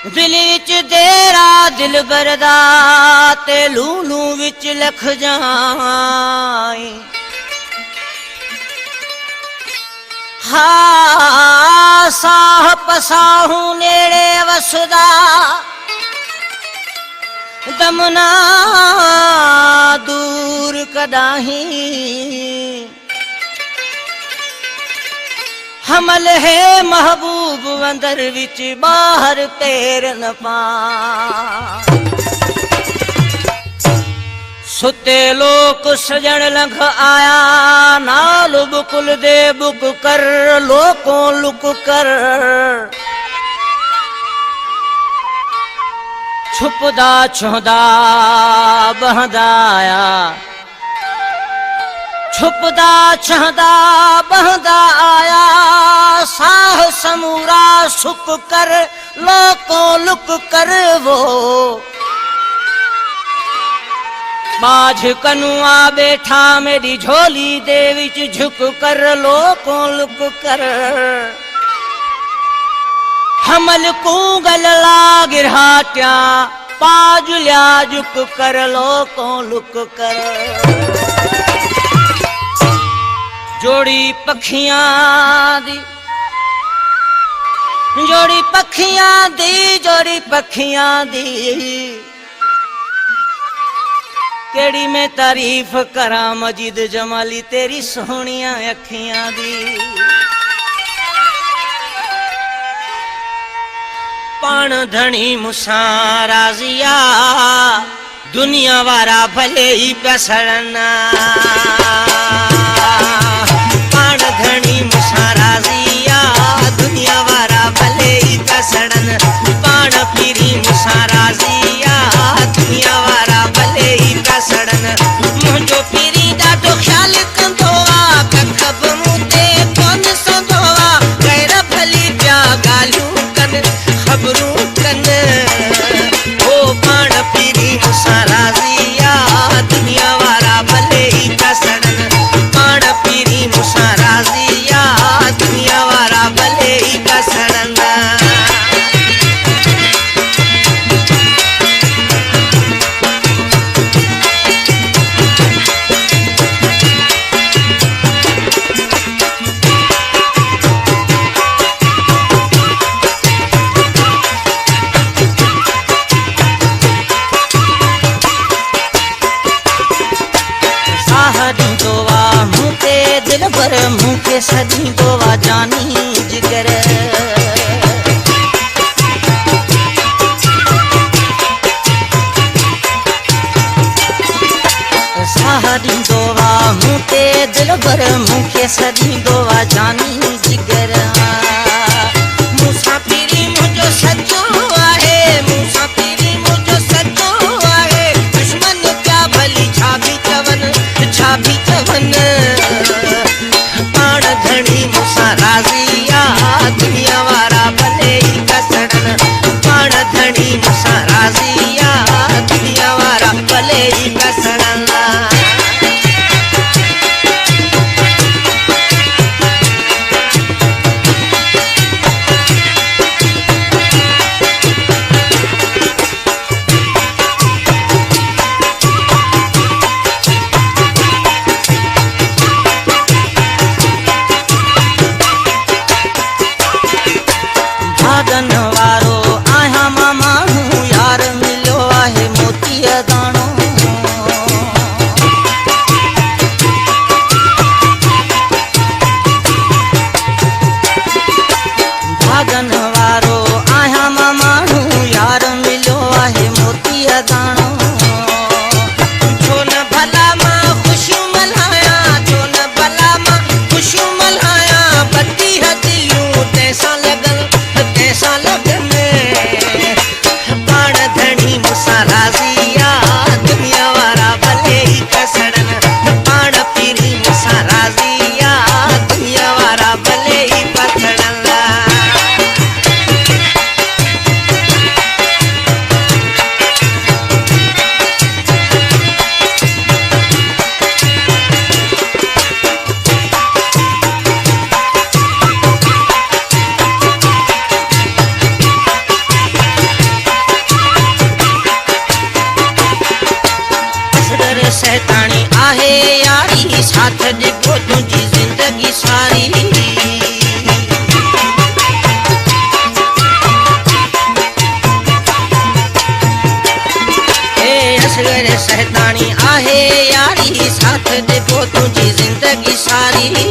दिल विच तेरा दिल बरदा ते लूलू विच लख जाए। हा साह पसाहू नेड़े वसदा दमना दूर कदाही। हमल है महबूब अंदर विच बाहर पैर न पा। सुते लोक सजन लंघ आया नाल बुकुल दे बुक कर लोकों लुक कर। छुपदा छुहदा बहदा आया छुपदा छहदा बहदा आया। साह समूरा सुक कर लोकों लुक कर वो बाझ कनुआ बैठा मेरी झोली दे विच झुक कर लोकों लुक कर। हमल कूगल ला गिरहाट्या पाजुल्या झुक कर लोकों लुक कर। जोड़ी पखियां दी जोड़ी पखियां दी जोड़ी पखियां दी केड़ी मैं तारीफ करा मजीद जमाली तेरी सोहनिया अखियां दी। पाण धनी मुसा राजिया दुनिया वारा भले ही पैसड़ना। धनी मुसा राजिया दुनिया वारा भले ही कसड़न। पान पीरी मुसा राजिया दुनिया वारा भले ही कसड़न। मुझो पीरी ॾाढो ख्याल कंदो आ कखब मुते कोन संदो आ। गैर भली पिया ॻाल्हियूं कन ख़बरूं कन। ओ पान पीरी मुसा राजिया दुनिया वारा भले ही कसड़न। पान पीरी मुसा राजिया दुनिया वारा भले ही कसड़न। दिल भर मुँह के सजी गोवा जानी जिगर। साहरी गोवा मुँह के दिल भर मुँह के सजी गोवा जानी जिगर। मुसाफिरी मुझो सजो आहे मुसाफिरी मुझो सजो आहे। दुश्मन क्या भली छा भी चवन छा भी चवन। पाण धनी है यारी, साथ दे तुझी जिंदगी सारी।